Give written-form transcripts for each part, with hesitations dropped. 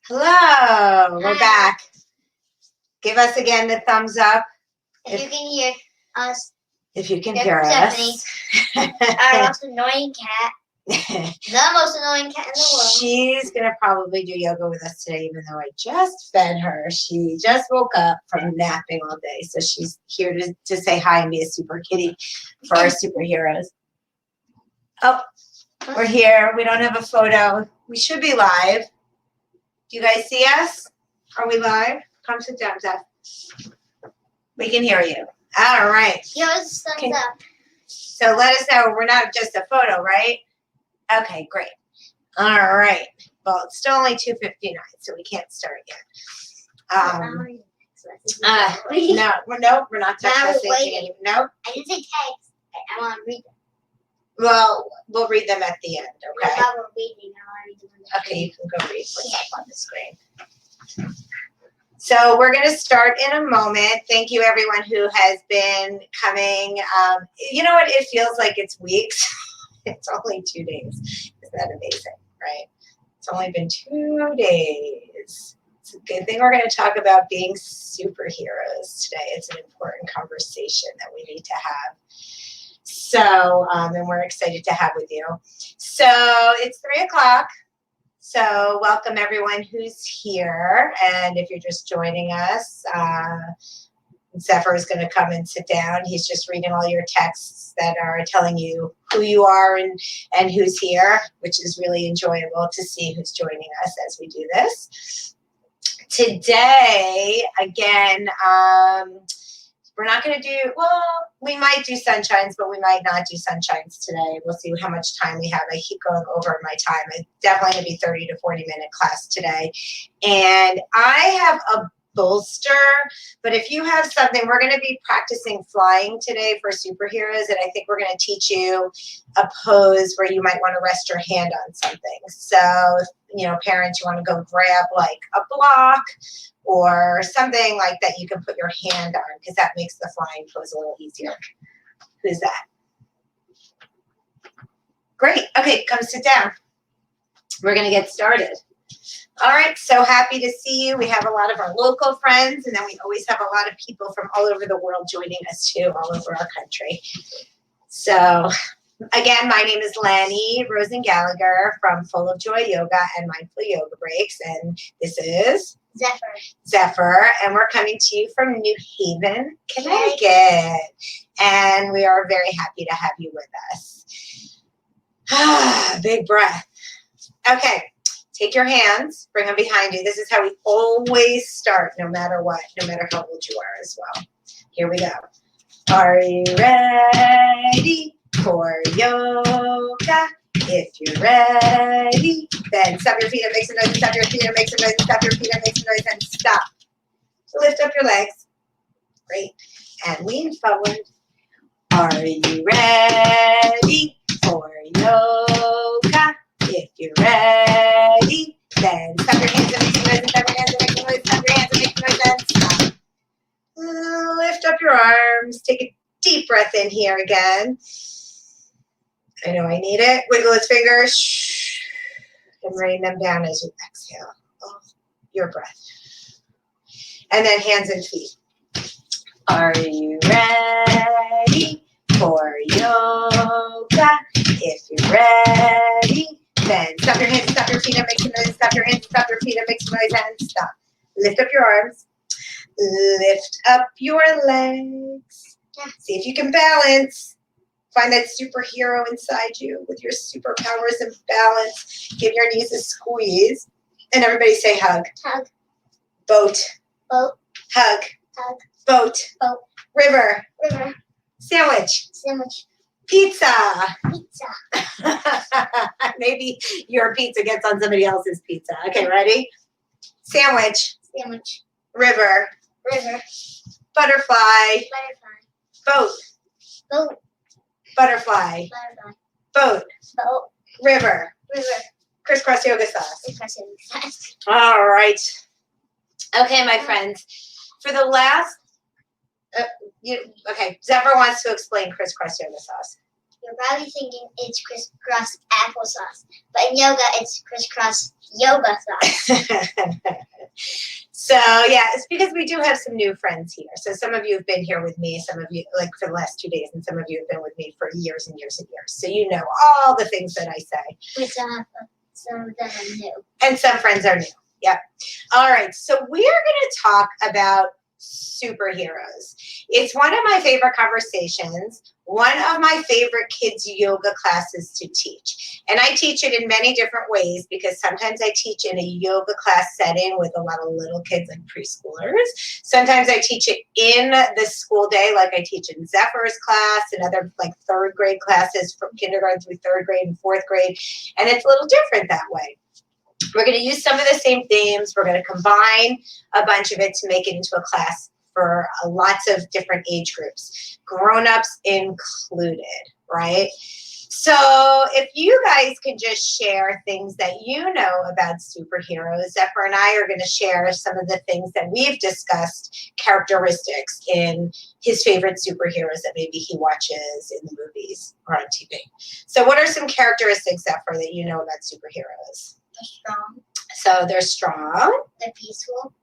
Hello, we're back. Give us again the thumbs up. If you can hear us. If you can hear us. Our most annoying cat. The most annoying cat in the world. She's going to probably do yoga with us today, even though I just fed her. She just woke up from napping all day. So she's here to say hi and be a super kitty for our superheroes. Oh, we're here. We don't have a photo. We should be live. Do you guys see us? Are we live? Come sit down, Zeph. We can hear you. All right. Give us a thumbs up. So let us know we're not just a photo, right? Okay, great. All right. Well, it's still only 2:59, so we can't start yet. No, we're not texting. Nope. I didn't say text. I want to read them. Well, we'll read them at the end, okay? No, we're reading. I want to read them. Okay, you can go read what's up on the screen. So we're going to start in a moment. Thank you, everyone who has been coming. You know what? It feels like it's weeks. It's only 2 days. Isn't that amazing, right? It's only been 2 days. It's a good thing we're going to talk about being superheroes today. It's an important conversation that we need to have. So, and we're excited to have with you. So it's 3 o'clock. So welcome everyone who's here. And if you're just joining us, Zephyr is going to come and sit down. He's just reading all your texts that are telling you who you are and who's here, which is really enjoyable to see who's joining us as we do this. Today, again, we're not going to do, well, we might do sunshines, but we might not do sunshines today. We'll see how much time we have. I keep going over my time. It's definitely going to be 30 to 40-minute class today. And I have a bolster, but if you have something, we're going to be practicing flying today for superheroes, and I think we're going to teach you a pose where you might want to rest your hand on something. So, you know, parents, you want to go grab like a block or something like that you can put your hand on, because that makes the flying pose a little easier. Who's that? Great. Okay, come sit down. We're going to get started. All right, so happy to see you. We have a lot of our local friends, and then we always have a lot of people from all over the world joining us too, all over our country. So again, my name is Lani Gallagher from Full of Joy Yoga and Mindful Yoga Breaks, and this is Zephyr, and we're coming to you from New Haven, Connecticut, and we are very happy to have you with us. Big breath. Okay. Take your hands, bring them behind you. This is how we always start, no matter what, no matter how old you are as well. Here we go. Are you ready for yoga? If you're ready, then stop your feet and make some noise, stop your feet and make some noise, stop your feet and make some noise, and stop. So lift up your legs. Great. And lean forward. Are you ready for yoga? If you're ready, then stop your hands and make some noise, stop your hands and make some noise, stop your hands and make some noise, and stop. Lift up your arms. Take a deep breath in here again. I know I need it. Wiggle his fingers. And rain them down as you exhale. Oh, your breath. And then hands and feet. Are you ready for yoga? If you're ready, then stop your hands, stop your feet, and make some noise. Stop your hands, stop your feet, and make some noise, and stop. Lift up your arms. Lift up your legs. See if you can balance. Find that superhero inside you with your superpowers and balance. Give your knees a squeeze. And everybody say hug. Hug. Boat. Boat. Hug. Hug. Boat. Boat. River. River. Sandwich. Sandwich. Pizza. Pizza. Maybe your pizza gets on somebody else's pizza. Okay, ready? Sandwich. Sandwich. River. River. Butterfly. Butterfly. Boat. Boat. Butterfly. Butterfly. Boat. Boat. River. River. Crisscross yoga sauce. Crisscross yoga sauce. All right. Okay, my friends. For the last, okay, Zephyr wants to explain crisscross yoga sauce. You're probably thinking it's crisscross applesauce, but in yoga, it's crisscross yoga sauce. So yeah, it's because we do have some new friends here. So some of you have been here with me, some of you like for the last 2 days, and some of you have been with me for years and years and years. So you know all the things that I say. But some of them are new. And some friends are new. Yep. All right. So we're going to talk about superheroes. It's one of my favorite conversations, one of my favorite kids' yoga classes to teach. And I teach it in many different ways because sometimes I teach in a yoga class setting with a lot of little kids like preschoolers. Sometimes I teach it in the school day, like I teach in Zephyr's class and other like third grade classes from kindergarten through third grade and fourth grade. And it's a little different that way. We're going to use some of the same themes. We're going to combine a bunch of it to make it into a class for lots of different age groups, grown-ups included, right? So if you guys can just share things that you know about superheroes, Zephyr and I are going to share some of the things that we've discussed, characteristics in his favorite superheroes that maybe he watches in the movies or on TV. So what are some characteristics, Zephyr, that you know about superheroes? They're strong. So they're strong. They're peaceful.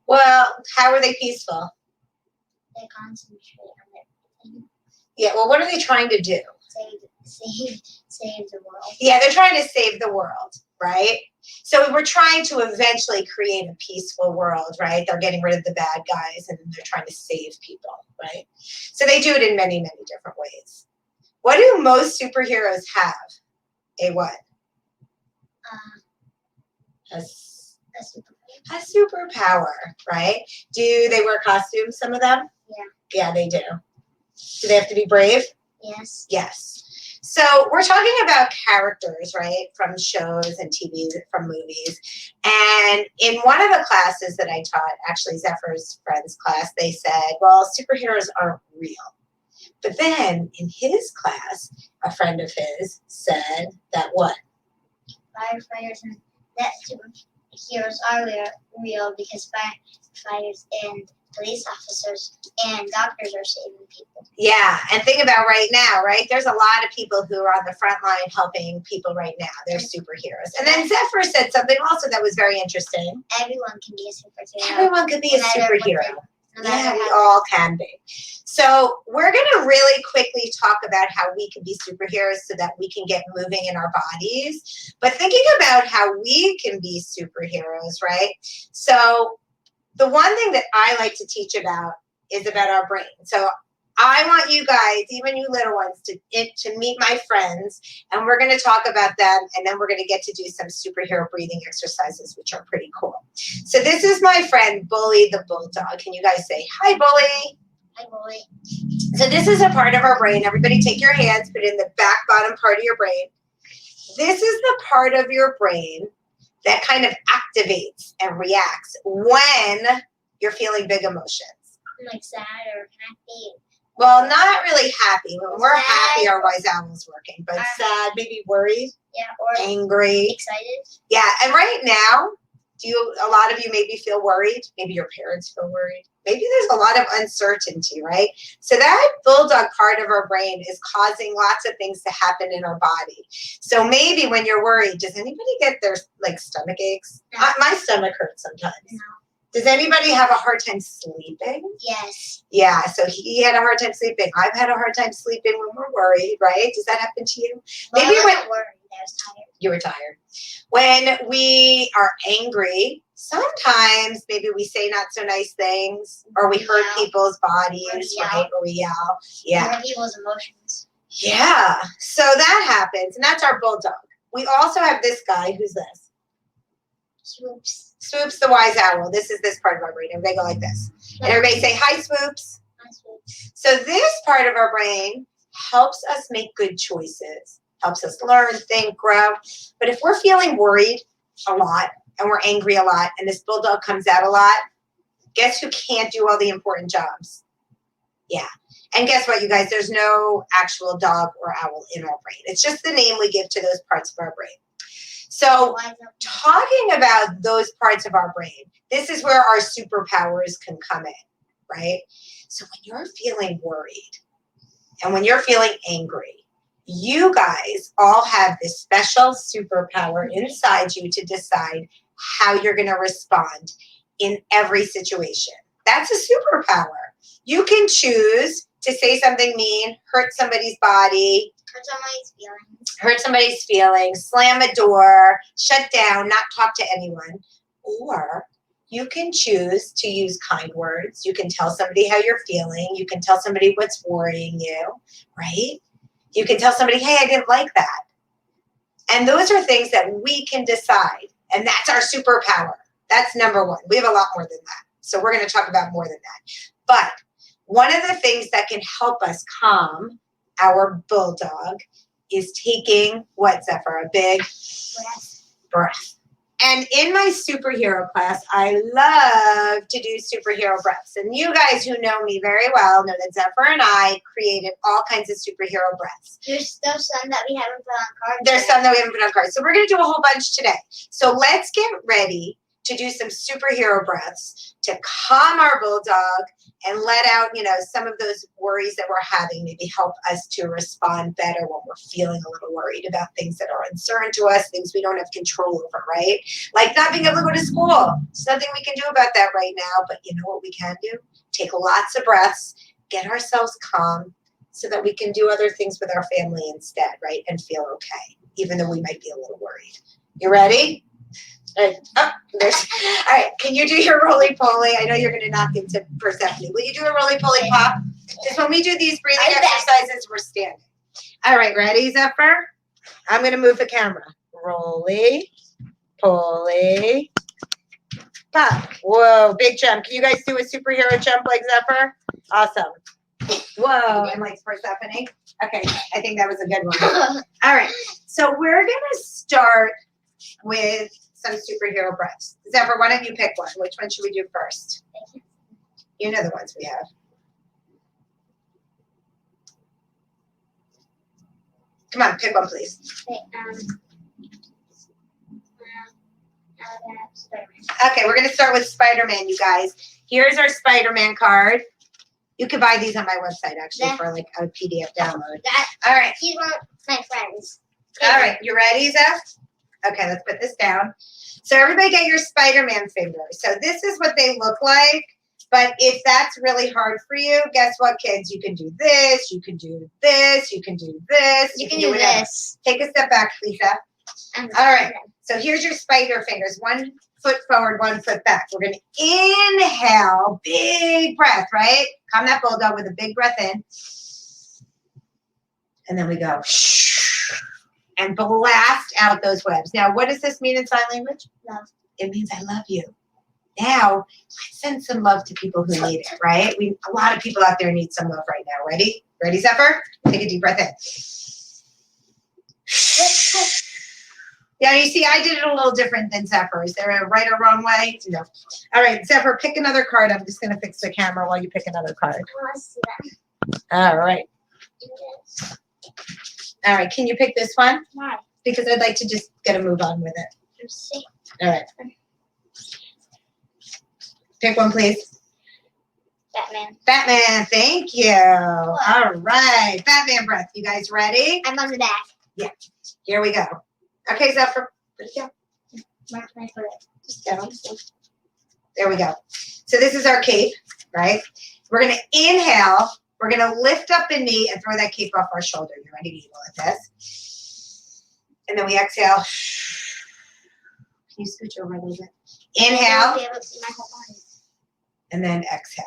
Well, how are they peaceful? They concentrate on their thing. Yeah, well, what are they trying to do? Save the world. Yeah, they're trying to save the world, right? So we're trying to eventually create a peaceful world, right? They're getting rid of the bad guys and they're trying to save people, right? So they do it in many, many different ways. What do most superheroes have? A what? A superpower, right? Do they wear costumes, some of them? Yeah. Yeah, they do. Do they have to be brave? Yes. Yes. So we're talking about characters, right, from shows and TV, from movies. And in one of the classes that I taught, actually Zephyr's friend's class, they said, well, superheroes aren't real. But then in his class, a friend of his said that what? Firefighters and that superheroes are real because firefighters and police officers and doctors are saving people. Yeah, and think about right now, right? There's a lot of people who are on the front line helping people right now. They're superheroes. And then Zephyr said something also that was very interesting. Everyone can be a superhero. Everyone could be a superhero. Yeah, we how. all can be. So we're going to really quickly talk about how we can be superheroes so that we can get moving in our bodies. But thinking about how we can be superheroes, right? So the one thing that I like to teach about is about our brain. So I want you guys, even you little ones, to meet my friends, and we're going to talk about them, and then we're going to get to do some superhero breathing exercises, which are pretty cool. So this is my friend, Bully the Bulldog. Can you guys say, hi, Bully? Hi, Bully. So this is a part of our brain. Everybody take your hands, put it in the back bottom part of your brain. This is the part of your brain that kind of activates and reacts when you're feeling big emotions. Like sad or happy. Well, not really happy. When we're Sad. happy, our wise owl's working. But sad, maybe worried, Yeah, or angry. excited. Yeah, and right now, a lot of you maybe feel worried? Maybe your parents feel worried. Maybe there's a lot of uncertainty, right? So that bulldog part of our brain is causing lots of things to happen in our body. So maybe when you're worried, does anybody get their stomach aches? No. My stomach hurts sometimes. No. Does anybody have a hard time sleeping? Yes. Yeah, so he had a hard time sleeping. I've had a hard time sleeping when we're worried, right? Does that happen to you? Well, Maybe I when wasn't worried. I was tired. you were tired. When we are angry, sometimes maybe we say not so nice things, or we hurt people's bodies, right? Or we yell. Yeah. Hurt people's emotions. Yeah. So that happens, and that's our bulldog. We also have this guy. Who's this? Swoops. Swoops the wise owl. This is this part of our brain. Everybody go like this. And everybody say, hi, Swoops. Hi, Swoops. So this part of our brain helps us make good choices, helps us learn, think, grow. But if we're feeling worried a lot and we're angry a lot and this bulldog comes out a lot, guess who can't do all the important jobs? Yeah. And guess what, you guys? There's no actual dog or owl in our brain. It's just the name we give to those parts of our brain. So talking about those parts of our brain, this is where our superpowers can come in, right? So when you're feeling worried and when you're feeling angry, You guys all have this special superpower inside you to decide how you're going to respond in every situation. That's a superpower. You can choose to say something mean, hurt somebody's body, hurt somebody's feelings, slam a door, shut down, not talk to anyone. Or you can choose to use kind words. You can tell somebody how you're feeling. You can tell somebody what's worrying you, right? You can tell somebody, hey, I didn't like that. And those are things that we can decide. And that's our superpower. That's number one. We have a lot more than that. So we're going to talk about more than that. But one of the things that can help us calm our bulldog is taking what, Zephyr? A big breath. And in my superhero class, I love to do superhero breaths. And you guys who know me very well know that Zephyr and I created all kinds of superhero breaths. There's some that we haven't put on cards. There's some that we haven't put on cards. So we're going to do a whole bunch today. So let's get ready to do some superhero breaths to calm our bulldog and let out, some of those worries that we're having, maybe help us to respond better when we're feeling a little worried about things that are uncertain to us, things we don't have control over, right? Like not being able to go to school. There's nothing we can do about that right now, but you know what we can do? Take lots of breaths, get ourselves calm so that we can do other things with our family instead, right? And feel okay, even though we might be a little worried. You ready? All right, can you do your roly-poly? I know you're going to knock into Persephone. Will you do a roly-poly pop? Because when we do these breathing exercises, we're standing. All right, ready, Zephyr? I'm going to move the camera. Roly, poly, pop. Whoa, big jump. Can you guys do a superhero jump like Zephyr? Awesome. Whoa, and like Persephone. Okay, I think that was a good one. All right, so we're going to start with some superhero breaths. Zephyr, why don't you pick one? Which one should we do first? You know the ones we have. Come on, pick one, please. Okay, we're going to start with Spider-Man, you guys. Here's our Spider-Man card. You can buy these on my website, actually, for like a PDF download. All right. These are my friends. All right, you ready, Zeph? Okay, let's put this down. So everybody get your Spider-Man fingers. So this is what they look like. But if that's really hard for you, guess what, kids? You can do this. You can do this. You can do this. You can do this. Take a step back, Lisa. All right. So here's your spider fingers. 1 foot forward, 1 foot back. We're going to inhale. Big breath, right? Calm that bulldog with a big breath in. And then we go. And blast out those webs. Now, what does this mean in sign language? Love. It means I love you. Now, let's send some love to people who need it, right? A lot of people out there need some love right now. Ready? Ready, Zephyr? Take a deep breath in. Yeah, you see, I did it a little different than Zephyr. Is there a right or wrong way? No. All right, Zephyr, pick another card. I'm just going to fix the camera while you pick another card. I want to see that. All right. All right, can you pick this one? Why? Because I'd like to just get a move on with it. Let's see. All right. Pick one, please. Batman. Batman, thank you. All right, Batman breath. You guys ready? I'm on the back. Yeah. Here we go. Okay, Zephyr. Put it down. Where can I put it? Just down. There we go. So this is our cape, right? We're going to inhale. We're going to lift up a knee and throw that cape off our shoulder. You ready to go like this? And then we exhale. Can you scooch over a little bit? Inhale. Be able to see my whole body. And then exhale.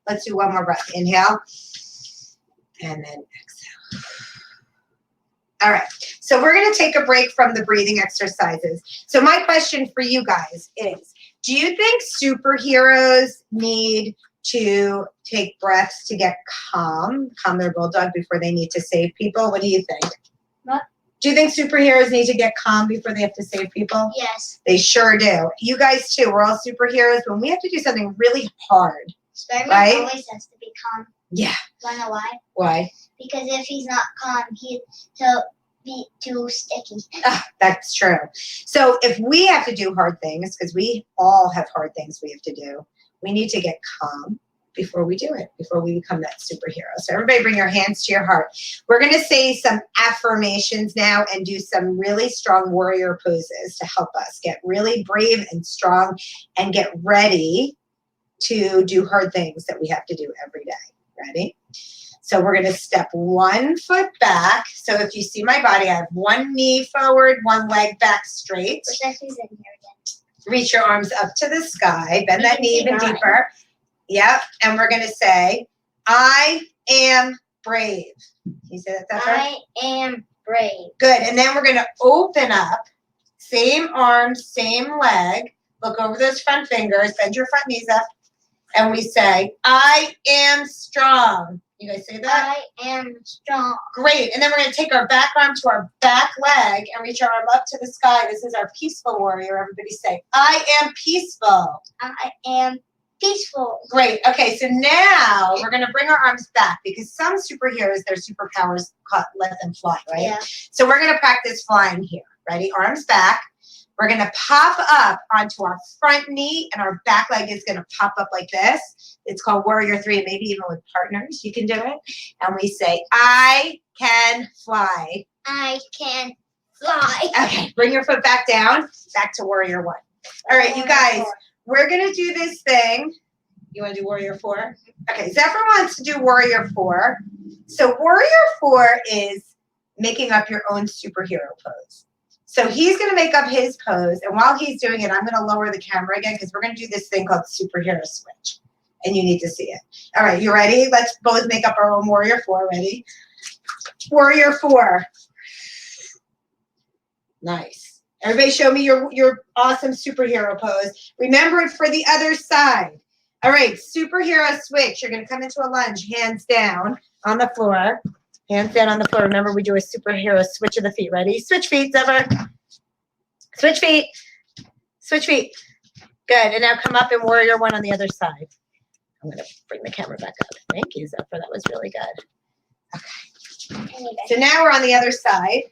Let's do one more breath. Inhale. And then exhale. All right. So we're going to take a break from the breathing exercises. So my question for you guys is, do you think superheroes need to take breaths to get calm their bulldog before they need to save people? What do you think? What? Do you think superheroes need to get calm before they have to save people? Yes. They sure do. You guys too. We're all superheroes. When we have to do something really hard, Spider-Man right? always has to be calm. Yeah. Wanna know why? Why? Because if he's not calm, he'll be too sticky. That's true. So if we have to do hard things, because we all have hard things we have to do, we need to get calm before we do it, before we become that superhero. So everybody bring your hands to your heart. We're going to say some affirmations now and do some really strong warrior poses to help us get really brave and strong and get ready to do hard things that we have to do every day. Ready? So we're going to step 1 foot back. So if you see my body, I have one knee forward, one leg back straight. Perspective's in here again. Reach your arms up to the sky. Bend that knee even deeper. Yep. And we're going to say, I am brave. Can you say that, Zephyr? I am brave. Good. And then we're going to open up. Same arm, same leg. Look over those front fingers. Bend your front knees up. And we say, I am strong. You guys say that? I am strong. Great. And then we're going to take our back arm to our back leg and reach our arm up to the sky. This is our peaceful warrior. Everybody say, I am peaceful. I am peaceful. Great. Okay, so now we're going to bring our arms back because some superheroes, their superpowers let them fly, right? Yeah. So we're going to practice flying here. Ready? Arms back. We're going to pop up onto our front knee and our back leg is going to pop up like this. It's called Warrior 3, and maybe even with partners, you can do it. And we say, I can fly. I can fly. Okay, bring your foot back down, back to Warrior 1. All right, you guys, we're going to do this thing. You want to do Warrior 4? Okay, Zephyr wants to do Warrior 4. So Warrior 4 is making up your own superhero pose. So he's going to make up his pose, and while he's doing it, I'm going to lower the camera again because we're going to do this thing called superhero switch, and you need to see it. All right, you ready? Let's both make up our own Warrior 4. Ready? Warrior 4. Nice. Everybody show me your awesome superhero pose. Remember it for the other side. All right, superhero switch. You're going to come into a lunge, hands down on the floor. Hands down on the floor. Remember, we do a superhero switch of the feet. Ready? Switch feet, Zephyr. Switch feet. Switch feet. Good. And now come up in Warrior 1 on the other side. I'm going to bring the camera back up. Thank you, Zephyr. That was really good. Okay. So now we're on the other side.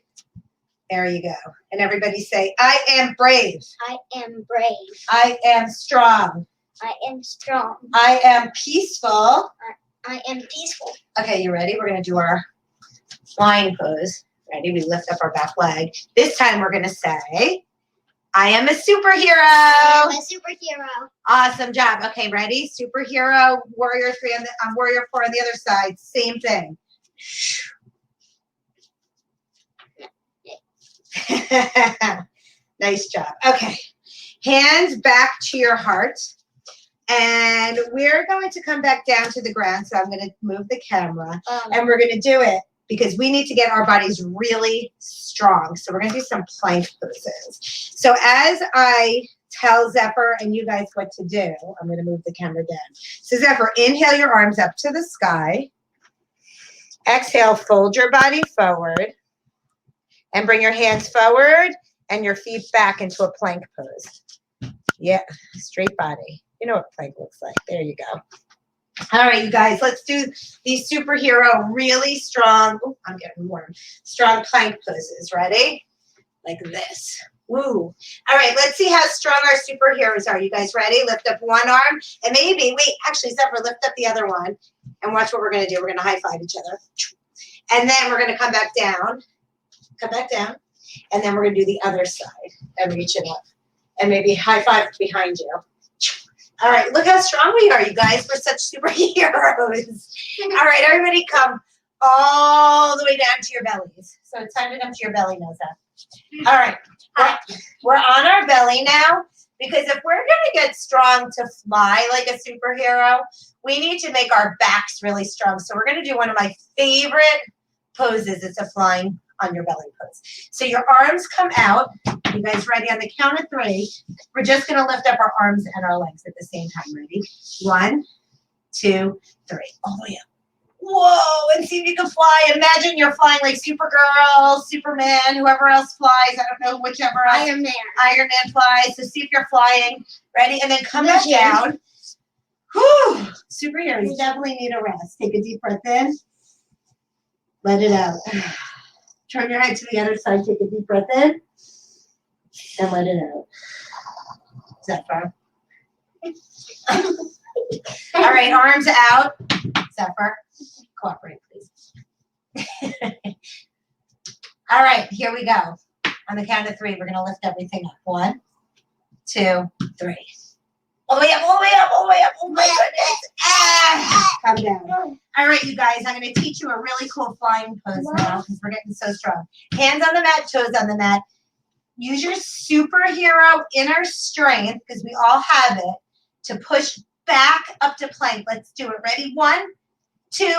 There you go. And everybody say, I am brave. I am brave. I am strong. I am strong. I am peaceful. I am peaceful. Okay, you ready? We're going to do our flying pose. Ready? We lift up our back leg. This time we're going to say, I am a superhero. I am a superhero. Awesome job. Okay, ready? Superhero, Warrior 3 on Warrior 4 on the other side. Same thing. Nice job. Okay. Hands back to your heart. And we're going to come back down to the ground. So I'm going to move the camera. And we're going to do it because we need to get our bodies really strong. So we're going to do some plank poses. So as I tell Zephyr and you guys what to do, I'm going to move the camera down. So Zephyr, inhale your arms up to the sky. Exhale, fold your body forward. And bring your hands forward and your feet back into a plank pose. Yeah, straight body. You know what plank looks like. There you go. All right, you guys, let's do these superhero really strong, I'm getting warm, strong plank poses. Ready? Like this. Woo. All right, let's see how strong our superheroes are. You guys ready? Lift up one arm and maybe, wait, actually, Zephyr, lift up the other one and watch what we're going to do. We're going to high five each other. And then we're going to come back down. Come back down. And then we're going to do the other side and reach it up. And maybe high five behind you. All right, look how strong we are, you guys. We're such superheroes. All right, everybody come all the way down to your bellies. So it's time to come to your belly now, Zeph. All right, we're on our belly now because if we're going to get strong to fly like a superhero, we need to make our backs really strong. So we're going to do one of my favorite poses. It's a flying on your belly pose. So your arms come out. You guys ready? On the count of 3, we're just going to lift up our arms and our legs at the same time. Ready? 1, 2, 3. All the way up. Whoa, and see if you can fly. Imagine you're flying like Supergirl, Superman, whoever else flies. I don't know, whichever else. Iron Man. Iron Man flies. So see if you're flying. Ready? And then come back down. Whew. Superheroes definitely need a rest. Take a deep breath in. Let it out. Turn your head to the other side. Take a deep breath in. And let it out. Zephyr. All right, arms out. Zephyr, cooperate, please. All right, here we go. On the count of 3, we're going to lift everything up. 1, 2, 3. All the way up, all the way up, all the way up. Oh my goodness. Come down. All right, you guys, I'm going to teach you a really cool flying pose now because we're getting so strong. Hands on the mat, toes on the mat. Use your superhero inner strength, because we all have it, to push back up to plank. Let's do it. Ready? 1, 2, 3,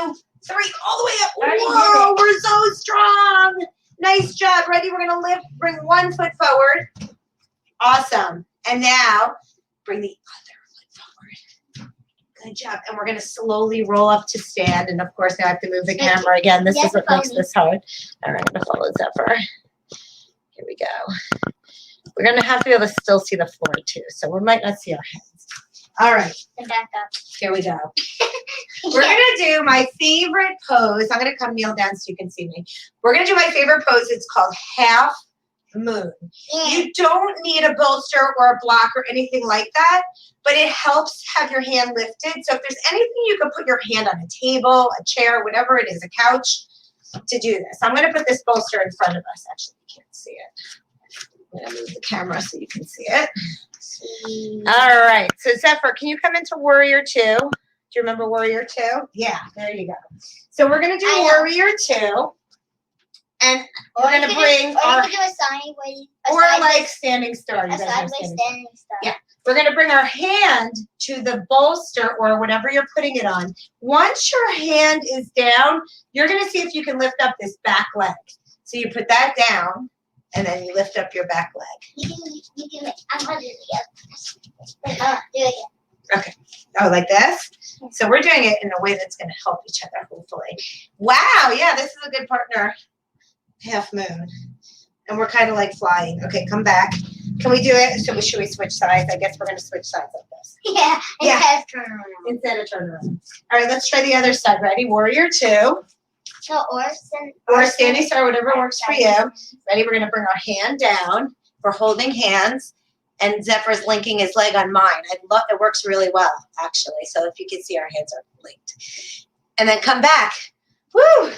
all the way up. Whoa, we're so strong. Nice job. Ready? We're going to lift. Bring one foot forward. Awesome. And now bring the other foot forward. Good job. And we're going to slowly roll up to stand. And of course, now I have to move the camera again. This is what makes this hard. All right, I'm going to follow Zephyr. Here we go. We're going to have to be able to still see the floor too. So we might not see our heads. All right. And back up. Here we go. We're going to do my favorite pose. I'm going to come kneel down so you can see me. We're going to do my favorite pose. It's called half moon. You don't need a bolster or a block or anything like that, but it helps have your hand lifted. So if there's anything, you can put your hand on a table, a chair, whatever it is, a couch, to do this. I'm going to put this bolster in front of us. Actually, you can't see it. I'm going to move the camera so you can see it. All right. So Zephyr, can you come into Warrior 2? Do you remember Warrior 2? Yeah, there you go. So we're going to do Warrior 2. And we're going to bring our... Or you can do a sideways... Or like standing star. A sideways standing star. Yeah. We're going to bring our hand to the bolster or whatever you're putting it on. Once your hand is down, you're going to see if you can lift up this back leg. So you put that down, and then you lift up your back leg. You can I'm going to do it again. Do it again. Okay. Oh, like this? So we're doing it in a way that's going to help each other, hopefully. Wow. Yeah, this is a good partner. Half moon. And we're kind of like flying. Okay, come back. Can we do it? Should we switch sides? I guess we're going to switch sides like this. Yeah. Instead of turn around. Instead of turn around. All right, let's try the other side. Ready? Warrior 2. So, or standing star, whatever works for you. Ready? We're going to bring our hand down. We're holding hands. And Zephyr's linking his leg on mine. It works really well, actually. So if you can see, our hands are linked. And then come back. Woo!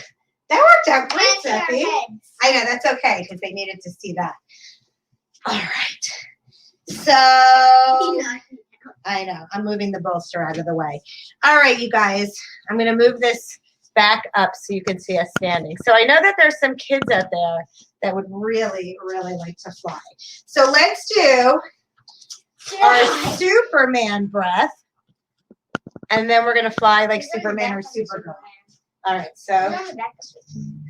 That worked out great, Zephie. I know, that's okay, because they needed to see that. All right. So, I know. I'm moving the bolster out of the way. All right, you guys. I'm going to move this back up so you can see us standing. So I know that there's some kids out there that would really, really like to fly. So let's do our Superman breath. And then we're going to fly like Superman or Supergirl. All right, so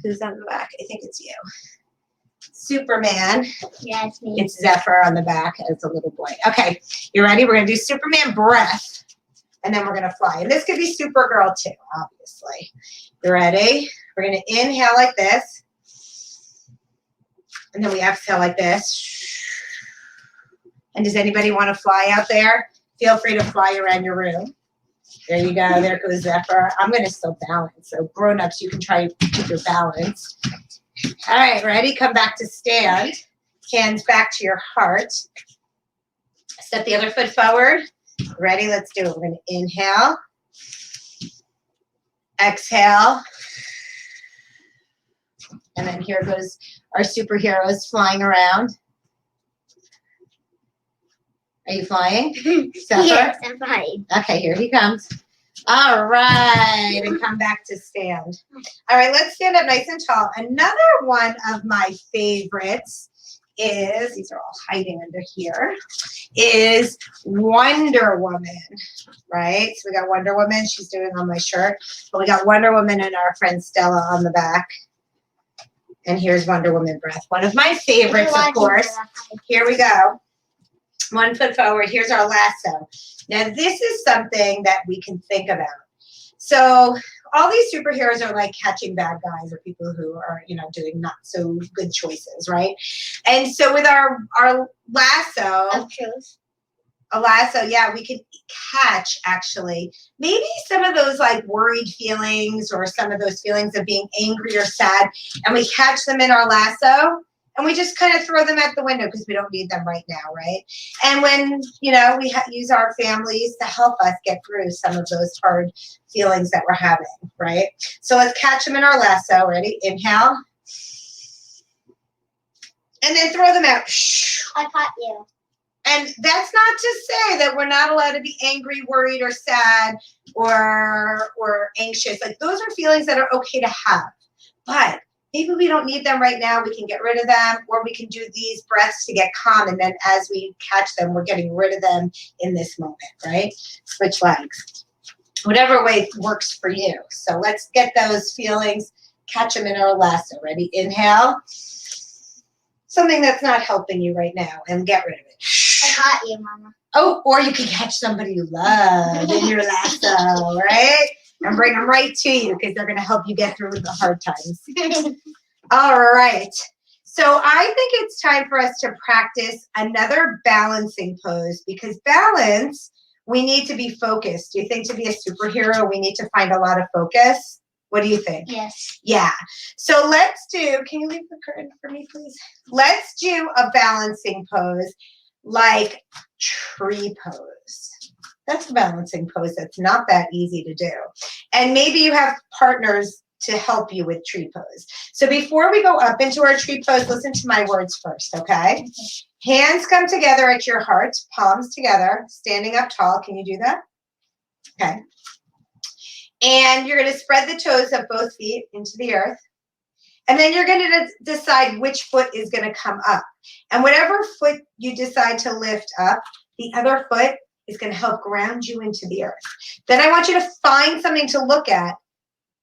who's on the back? I think it's you. Superman. Yeah, it's me. It's Zephyr on the back as a little boy. Okay, you ready? We're going to do Superman breath, and then we're going to fly. And this could be Supergirl too, obviously. You ready? We're going to inhale like this, and then we exhale like this. And does anybody want to fly out there? Feel free to fly around your room. There you go. There goes Zephyr. I'm going to still balance. So grown-ups, you can try to keep your balance. All right, ready? Come back to stand. Hands back to your heart. Step the other foot forward. Ready? Let's do it. We're going to inhale. Exhale. And then here goes our superheroes flying around. Are you flying? Yes, I'm flying. Okay, here he comes. All right, and come back to stand. All right, let's stand up nice and tall. Another one of my favorites is, these are all hiding under here, is Wonder Woman, right? So we got Wonder Woman, she's doing on my shirt. But we got Wonder Woman and our friend Stella on the back. And here's Wonder Woman breath. One of my favorites, of course. Here we go. 1 foot forward. Here's our lasso. Now, this is something that we can think about. So all these superheroes are like catching bad guys or people who are, doing not so good choices, right? And so with our lasso, Of truth. a lasso, yeah, we could catch actually maybe some of those like worried feelings or some of those feelings of being angry or sad, and we catch them in our lasso and we just kind of throw them out the window because we don't need them right now, right? And when, you know, we use our families to help us get through some of those hard feelings that we're having, right? So let's catch them in our lasso. Ready? Inhale. And then throw them out. I caught you. And that's not to say that we're not allowed to be angry, worried, or sad, or anxious. Like, those are feelings that are okay to have. But maybe we don't need them right now. We can get rid of them, or we can do these breaths to get calm. And then as we catch them, we're getting rid of them in this moment, right? Switch legs. Whatever way works for you. So let's get those feelings, catch them in our lasso. Ready? Inhale. Something that's not helping you right now, and get rid of it. I caught you, Mama. Oh, or you can catch somebody you love in your lasso, right? And bring them right to you because they're going to help you get through the hard times. All right. So I think it's time for us to practice another balancing pose, because balance, we need to be focused. Do you think to be a superhero, we need to find a lot of focus? What do you think? Yes. Yeah. So let's do, can you leave the curtain for me, please? Let's do a balancing pose like tree pose. That's a balancing pose that's not that easy to do. And maybe you have partners to help you with tree pose. So before we go up into our tree pose, listen to my words first, okay? Hands come together at your heart, palms together, standing up tall. Can you do that? Okay. And you're going to spread the toes of both feet into the earth. And then you're going to decide which foot is going to come up. And whatever foot you decide to lift up, the other foot is going to help ground you into the earth. Then I want you to find something to look at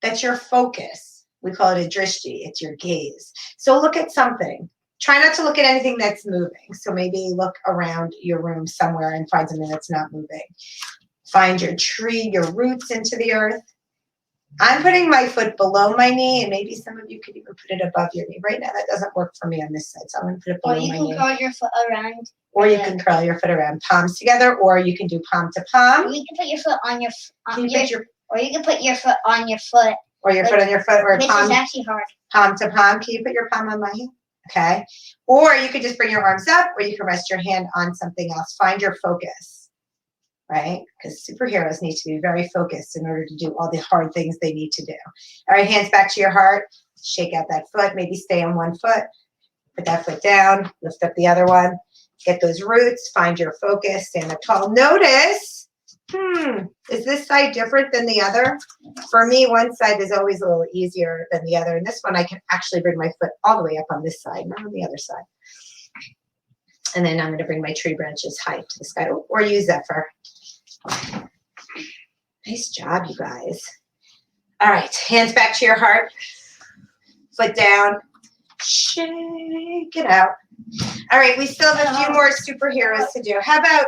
that's your focus. We call it a drishti. It's your gaze. So look at something. Try not to look at anything that's moving. So maybe look around your room somewhere and find something that's not moving. Find your tree, your roots into the earth. I'm putting my foot below my knee, and maybe some of you could even put it above your knee. Right now, that doesn't work for me on this side, so I'm going to put it below my knee. Or you can curl your foot around. Or you can curl your foot around, palms together, or you can do palm to palm. Or you can put your foot on your Or you can put your foot on your foot. Or your foot on your foot, or which palm. Is actually hard. Palm to palm. Can you put your palm on my hand? Okay. Or you could just bring your arms up, or you can rest your hand on something else. Find your focus. Right? Because superheroes need to be very focused in order to do all the hard things they need to do. All right, hands back to your heart. Shake out that foot. Maybe stay on one foot. Put that foot down. Lift up the other one. Get those roots. Find your focus. Stand up tall. Notice, is this side different than the other? For me, one side is always a little easier than the other. And this one, I can actually bring my foot all the way up on this side, not on the other side. And then I'm going to bring my tree branches high to the sky, or use Zephyr. Nice job, you guys. All right, hands back to your heart. Foot down. Shake it out. All right, we still have a few more superheroes to do. How about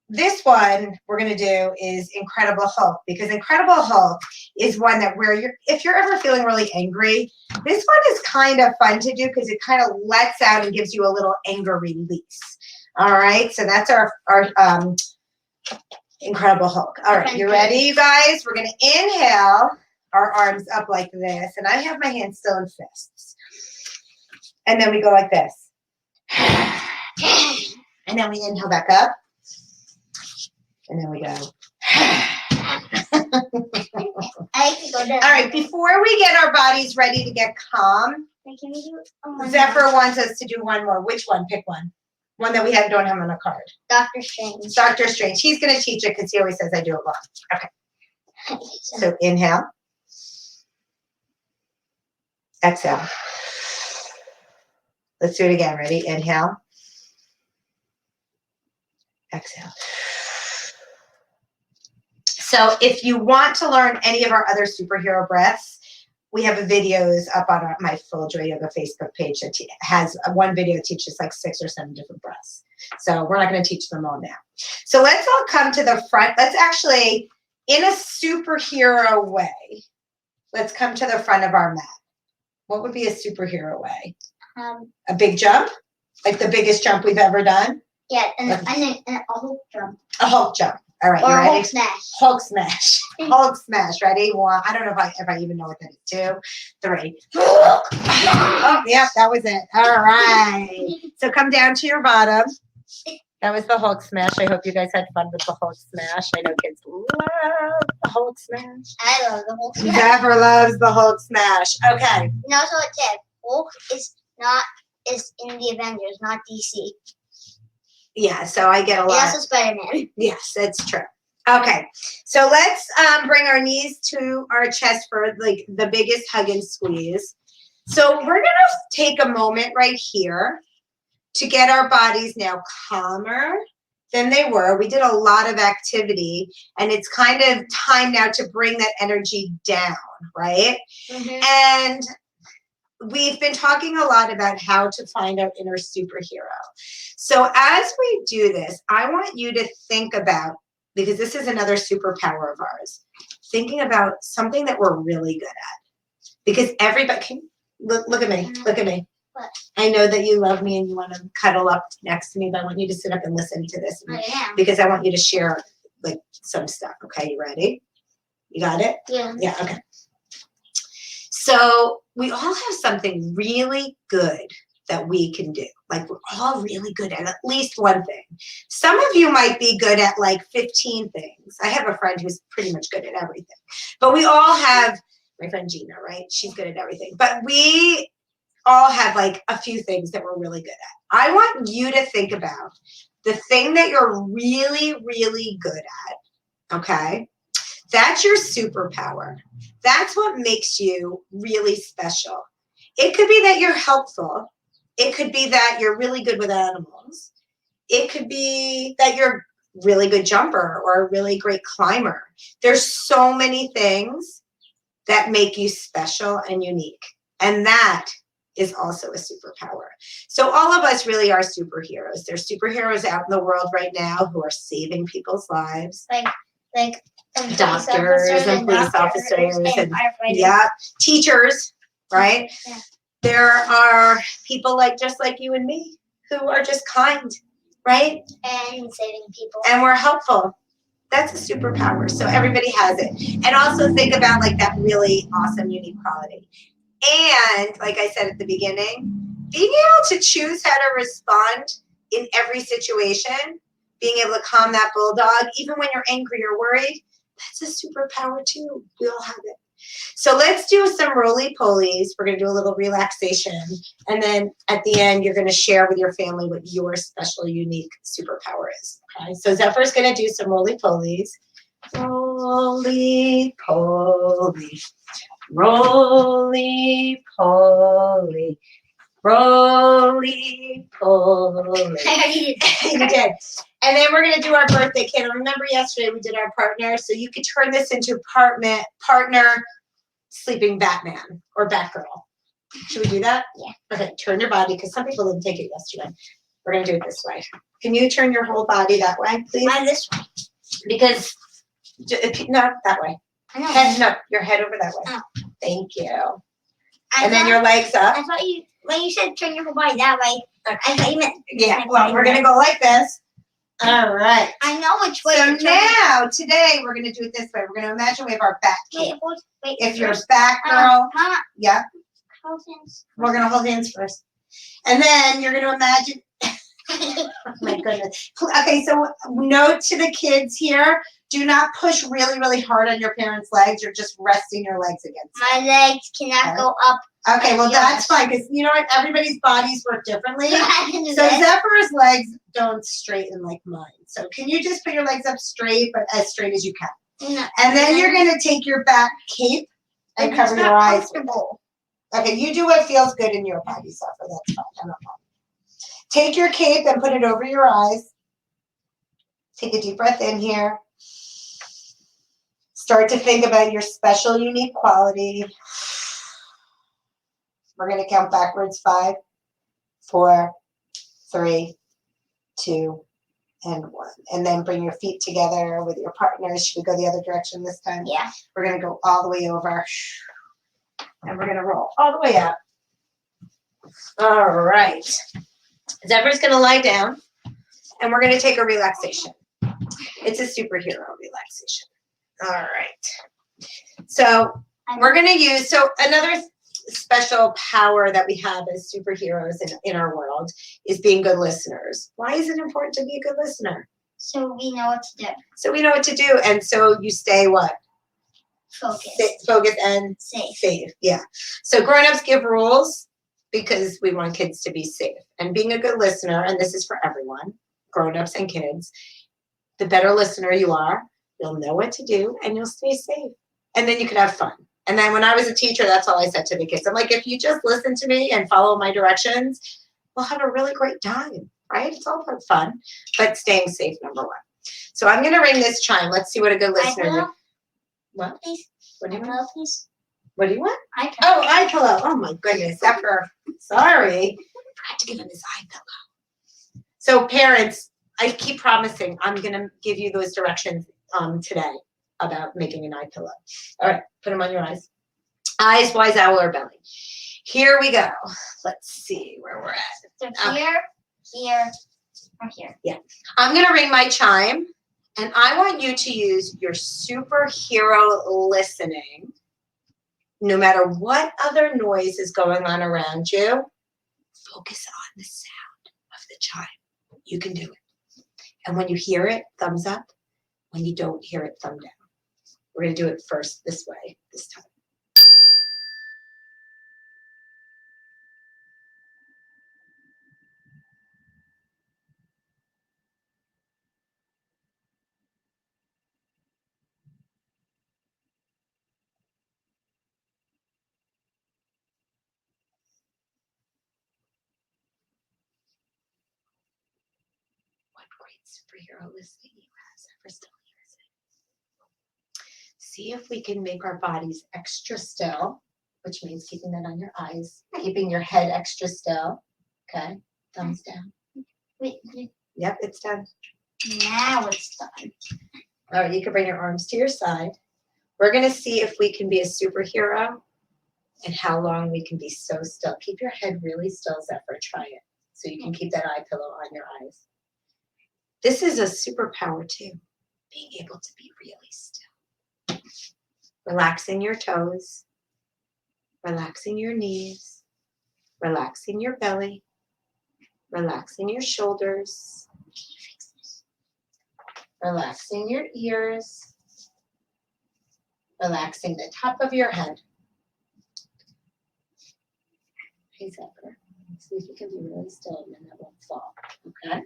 this one we're going to do is Incredible Hulk, because Incredible Hulk is one that if you're ever feeling really angry, this one is kind of fun to do because it kind of lets out and gives you a little anger release. All right, so that's our Incredible Hulk. All right, you ready, you guys? We're going to inhale our arms up like this, and I have my hands still in fists. And then we go like this. And then we inhale back up. And then we go. I can go down. All right, before we get our bodies ready to get calm, Can we do Zephyr wants us to do one more. Which one? Pick one. One that we don't have on a card. Dr. Strange. Dr. Strange. He's going to teach it because he always says I do it wrong. Okay. So inhale. Exhale. Let's do it again. Ready? Inhale. Exhale. So if you want to learn any of our other superhero breaths, we have videos up on my Full Joy Yoga Facebook page that has one video that teaches like 6 or 7 different breaths. So we're not going to teach them all now. So let's all come to the front. Let's actually, in a superhero way, let's come to the front of our mat. What would be a superhero way? A big jump? Like the biggest jump we've ever done? Yeah, and a Hulk jump. A Hulk jump. All right, you Or ready? Hulk smash. Hulk smash. Hulk smash. Ready? One. I don't know if I even know what that is. 2, 3. Oh, yep, that was it. All right. So come down to your bottom. That was the Hulk smash. I hope you guys had fun with the Hulk smash. I know kids love the Hulk smash. I love the Hulk smash. Zephyr loves the Hulk smash. Okay. And also it said Hulk is in the Avengers, not DC. Yeah, so I get a And lot. also Spider-Man. Yes, that's true. Okay, so let's bring our knees to our chest for like the biggest hug and squeeze. So we're gonna take a moment right here to get our bodies now calmer than they were. We did a lot of activity, and it's kind of time now to bring that energy down, right? And we've been talking a lot about how to find our inner superhero. So as we do this, I want you to think about, because this is another superpower of ours, thinking about something that we're really good at. Because everybody, can, look at me, look at me. What? I know that you love me and you want to cuddle up next to me, but I want you to sit up and listen to this. I am. Because I want you to share like some stuff. Okay, you ready? You got it? Yeah. Yeah, okay. So we all have something really good that we can do. Like we're all really good at least one thing. Some of you might be good at like 15 things. I have a friend who's pretty much good at everything. But we all have, my friend Gina, right? She's good at everything. But we all have like a few things that we're really good at. I want you to think about the thing that you're really, really good at, okay? That's your superpower. That's what makes you really special. It could be that you're helpful. It could be that you're really good with animals. It could be that you're a really good jumper or a really great climber. There's so many things that make you special and unique. And that is also a superpower. So all of us really are superheroes. There's superheroes out in the world right now who are saving people's lives. Like Doctors and police officers and firefighters. yeah, teachers, right? Yeah. There are people like just like you and me who are just kind, right? And saving people. And we're helpful. That's a superpower. So everybody has it. And also think about like that really awesome, unique quality. And like I said at the beginning, being able to choose how to respond in every situation, being able to calm that bulldog, even when you're angry or worried, that's a superpower too. We all have it. So let's do some roly-polies. We're going to do a little relaxation. And then at the end, you're going to share with your family what your special, unique superpower is. Okay, so Zephyr's going to do some roly-polies. Roly-poly. Roly-poly. Roly-poly. I You did. And then we're going to do our birthday kid. Remember yesterday we did our partner, so you could turn this into partner sleeping Batman or Batgirl. Should we do that? Yeah. Okay, turn your body, because some people didn't take it yesterday. We're going to do it this way. Can you turn your whole body that way, please? Mine this way. Because, no, that way. I know. Head, no, your head over that way. Oh. Thank you. I And then thought- your legs up. I thought you, when you said turn your whole body that way, I thought you meant. Yeah, well, we're going to go like this. All right. I know which way. So to turn now, today, we're going to do it this way. We're going to imagine we have our back Wait, cape. wait. If you're Batgirl, Mama, yeah, hold hands. we're going to hold hands first. And then you're going to imagine, oh my goodness. Okay, so note to the kids here, do not push really, really hard on your parents' legs. You're just resting your legs against My legs cannot go up. Okay, well, Yeah. that's fine, because you know what? Everybody's bodies work differently. I can do So this. Zephyr's legs don't straighten like mine. So can you just put your legs up straight, but as straight as you can? No. And then you're going to take your back cape and It's cover not your eyes with it. comfortable. Okay, you do what feels good in your body, Zephyr. That's fine. I don't know. Take your cape and put it over your eyes. Take a deep breath in here. Start to think about your special, unique quality. We're going to count backwards. 5, 4, 3, 2, and 1. And then bring your feet together with your partners. Should we go the other direction this time? Yeah. We're going to go all the way over. And we're going to roll all the way up. All right. Zephyr's going to lie down. And we're going to take a relaxation. It's a superhero relaxation. All right. So we're going to use, so another special power that we have as superheroes in our world is being good listeners. Why is it important to be a good listener? So we know what to do. So we know what to do. And so you stay what? Focus. Focus and safe. Yeah. So grown-ups give rules because we want kids to be safe. And being a good listener, and this is for everyone, grown-ups and kids, the better listener you are, you'll know what to do and you'll stay safe. And then you can have fun. And then when I was a teacher, that's all I said to the kids. I'm like, if you just listen to me and follow my directions, we'll have a really great time, right? It's all about fun, but staying safe, number one. So I'm going to ring this chime. Let's see what a good listener does. What? Please. What do you want? Please. What do you want? iPillow. Oh, eye pillow. Oh my goodness, Zephyr. Sorry. Forgot to give him his eye pillow. So parents, I keep promising I'm gonna give you those directions today about making an eye pillow. All right, put them on your eyes. Eyes, wise owl, or belly. Here we go. Let's see where we're at. So here, or here. Yeah. I'm gonna ring my chime, and I want you to use your superhero listening. No matter what other noise is going on around you, focus on the sound of the chime. You can do it. And when you hear it, thumbs up. When you don't hear it, thumb down. We're going to do it first this way, this time. What great superhero listening you have. Zephyr still hears it. See if we can make our bodies extra still, which means keeping that on your eyes, keeping your head extra still. Okay, thumbs down. Wait. Yep, it's done. Now it's done. All right, you can bring your arms to your side. We're going to see if we can be a superhero and how long we can be so still. Keep your head really still, Zephyr. Try it so you can keep that eye pillow on your eyes. This is a superpower too, being able to be really still. Relaxing your toes, relaxing your knees, relaxing your belly, relaxing your shoulders, relaxing your ears, relaxing the top of your head. Hey, Zephyr, see if you can be really still and then that won't fall, okay?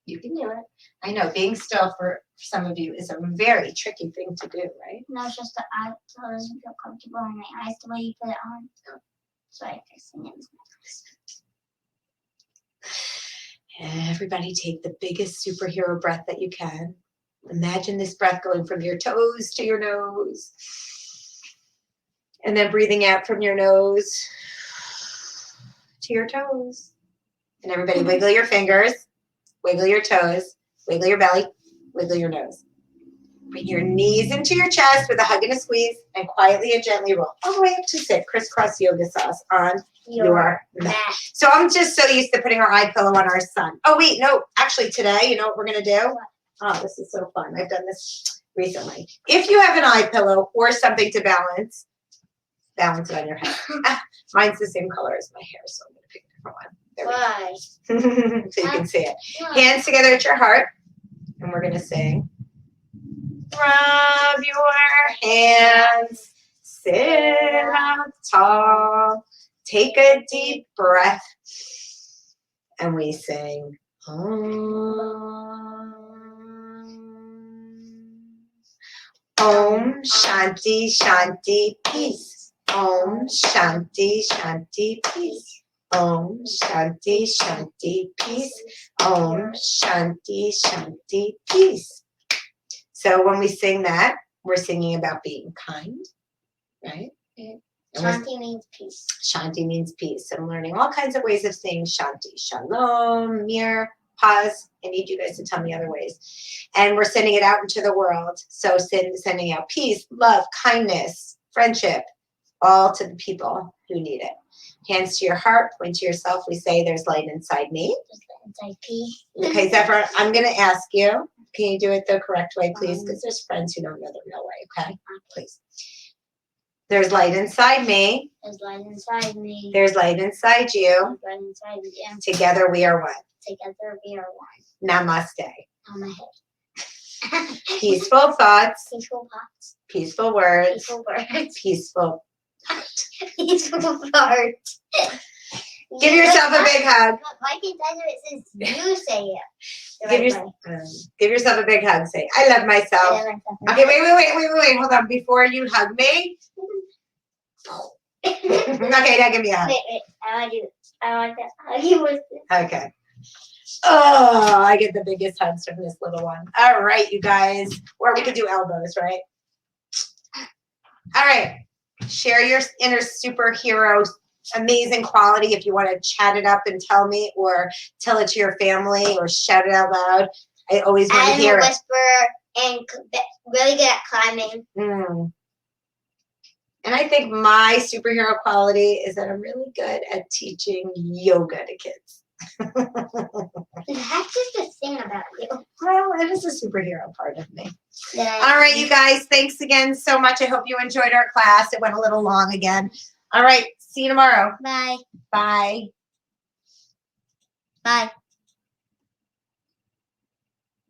You can do it. I know being still for some of you is a very tricky thing to do, right? No, it's just the eye pillow doesn't feel comfortable in my eyes the way you put it on. So I'm fixing it. Everybody take the biggest superhero breath that you can. Imagine this breath going from your toes to your nose. And then breathing out from your nose to your toes. And everybody wiggle your fingers, wiggle your toes, wiggle your belly, wiggle your nose. Bring your knees into your chest with a hug and a squeeze and quietly and gently roll all the way up to sit. Crisscross yoga sauce on your mat. So I'm just so used to putting our eye pillow on our son. Oh, wait, no. Actually, today, you know what we're going to do? Oh, this is so fun. I've done this recently. If you have an eye pillow or something to balance it on your head. Mine's the same color as my hair, so I'm going to pick a different one. There we go. So you can see it. Hands together at your heart. And we're going to sing. Rub your hands, sit up tall, take a deep breath, and we sing Om. Om Shanti Shanti Peace. Om Shanti Shanti Peace. Om Shanti Shanti Peace. Om Shanti Shanti Peace. So when we sing that, we're singing about being kind, right? Shanti means peace. Shanti means peace. So I'm learning all kinds of ways of saying Shanti. Shalom, Mir, pause. I need you guys to tell me other ways. And we're sending it out into the world. So sending out peace, love, kindness, friendship, all to the people who need it. Hands to your heart, point to yourself. We say there's light inside me. Inside P. Okay, Zephyr, I'm going to ask you. Can you do it the correct way, please? Because there's friends who don't know the real way, okay? Please. There's light inside me. There's light inside me. There's light inside you. There's light inside you. Together we are one. Together we are one. Namaste. On my head. Peaceful thoughts. Peaceful thoughts. Peaceful words. Peaceful words. Peaceful. Peaceful heart. Give yourself a big hug. But why can't I do it since you say it? the Give, right your, way? give yourself a big hug. Say, I love myself. I love myself. Okay, wait. Hold on. Before you hug me. Okay, now give me a hug. Wait. I want you. I want that hug you with it. Okay. Oh, I get the biggest hugs from this little one. All right, you guys. Or we could do elbows, right? All right. Share your inner superhero amazing quality if you want to chat it up and tell me, or tell it to your family, or shout it out loud. I always want to hear I'm a it. whisperer and really good at climbing. And I think my superhero quality is that I'm really good at teaching yoga to kids. That's just a thing about you. Well, it is a superhero part of me. That All right, you guys, thanks again so much. I hope you enjoyed our class. It went a little long again. All right, see you tomorrow. Bye. Bye. Bye.